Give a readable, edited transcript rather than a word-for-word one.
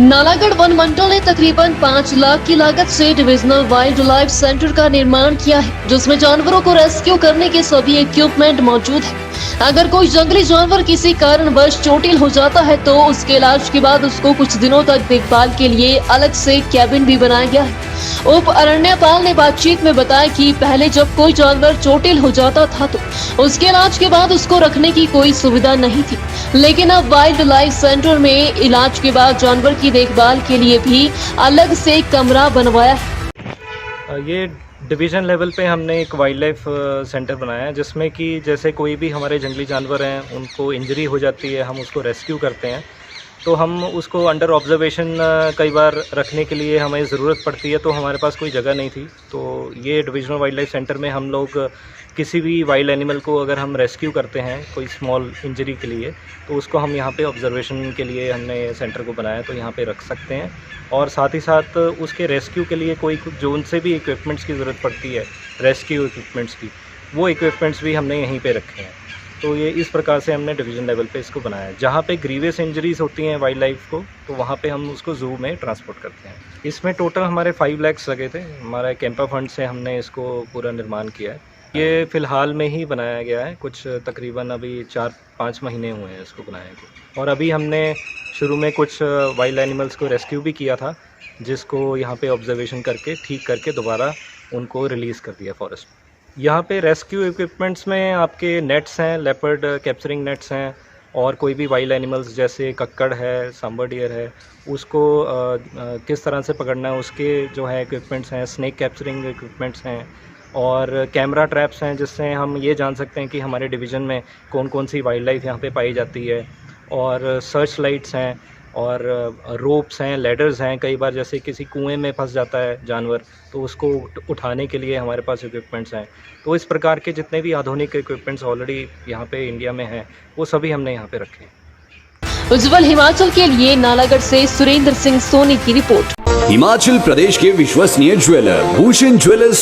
Nalagarh one मंडल ने तकरीबन 5 लाख की लागत से डिविजनल वाइल्ड लाइफ सेंटर का निर्माण किया है, जिसमें जानवरों को रेस्क्यू करने के सभी इक्विपमेंट मौजूद है। अगर कोई जंगली जानवर किसी कारणवश चोटिल हो जाता है तो उसके इलाज के बाद उसको कुछ दिनों तक देखभाल के लिए अलग से कैबिन भी बनाया गया है। उप अरण्यपाल ने बातचीत में बताया कि पहले जब कोई जानवर चोटिल हो जाता था तो उसके इलाज के बाद उसको रखने की कोई सुविधा नहीं थी, लेकिन अब वाइल्ड लाइफ सेंटर में इलाज के बाद जानवर की देखभाल के लिए भी अलग से कमरा बनवाया है। ये डिवीज़न लेवल पे हमने एक वाइल्ड लाइफ सेंटर बनाया है, जिसमें कि जैसे कोई भी हमारे जंगली जानवर हैं उनको इंजरी हो जाती है, हम उसको रेस्क्यू करते हैं, तो हम उसको अंडर ऑब्जर्वेशन कई बार रखने के लिए हमें ज़रूरत पड़ती है, तो हमारे पास कोई जगह नहीं थी। तो ये डिविजनल वाइल्ड लाइफ सेंटर में हम लोग किसी भी वाइल्ड एनिमल को अगर हम रेस्क्यू करते हैं कोई स्मॉल इंजरी के लिए, तो उसको हम यहाँ पे ऑब्जर्वेशन के लिए हमने सेंटर को बनाया, तो यहाँ पे रख सकते हैं। और साथ ही साथ उसके रेस्क्यू के लिए कोई जो उनसे भी इक्विपमेंट्स की ज़रूरत पड़ती है, रेस्क्यू इक्विपमेंट्स की, वो इक्विपमेंट्स भी हमने यहीं पे रखे हैं। तो ये इस प्रकार से हमने डिवीज़न लेवल पे इसको बनाया है। जहाँ पे ग्रीवियस इंजरीज होती हैं वाइल्ड लाइफ को, तो वहाँ पे हम उसको ज़ू में ट्रांसपोर्ट करते हैं। इसमें टोटल हमारे 5 लाख लगे थे। हमारा कैंपा फंड से हमने इसको पूरा निर्माण किया है। ये फ़िलहाल में ही बनाया गया है, कुछ तकरीबन अभी 4-5 महीने हुए हैं इसको बनाए को। और अभी हमने शुरू में कुछ वाइल्ड एनिमल्स को रेस्क्यू भी किया था, जिसको यहाँ पे ऑब्जर्वेशन करके ठीक करके दोबारा उनको रिलीज़ कर दिया फॉरेस्ट में। यहाँ पे रेस्क्यू इक्विपमेंट्स में आपके नेट्स हैं, लेपर्ड कैप्चरिंग नेट्स हैं, और कोई भी वाइल्ड एनिमल्स जैसे कक्कड़ है, सांबर डियर है, उसको किस तरह से पकड़ना है उसके जो है इक्विपमेंट्स हैं, स्नेक कैप्चरिंग इक्विपमेंट्स हैं, और कैमरा ट्रैप्स हैं, जिससे हम ये जान सकते हैं कि हमारे डिवीज़न में कौन कौन सी वाइल्ड लाइफ यहाँ पे पाई जाती है, और सर्च लाइट्स हैं, और रोप्स हैं, लैडर्स हैं। कई बार जैसे किसी कुएं में फंस जाता है जानवर, तो उसको उठाने के लिए हमारे पास इक्विपमेंट्स हैं। तो इस प्रकार के जितने भी आधुनिक इक्विपमेंट्स ऑलरेडी यहाँ पे इंडिया में हैं, वो सभी हमने यहाँ पे रखे हैं। उज्जवल हिमाचल के लिए नालागढ़ से सुरेंद्र सिंह सोनी की रिपोर्ट। हिमाचल प्रदेश के विश्वसनीय ज्वेलर भूषण ज्वेलर्स।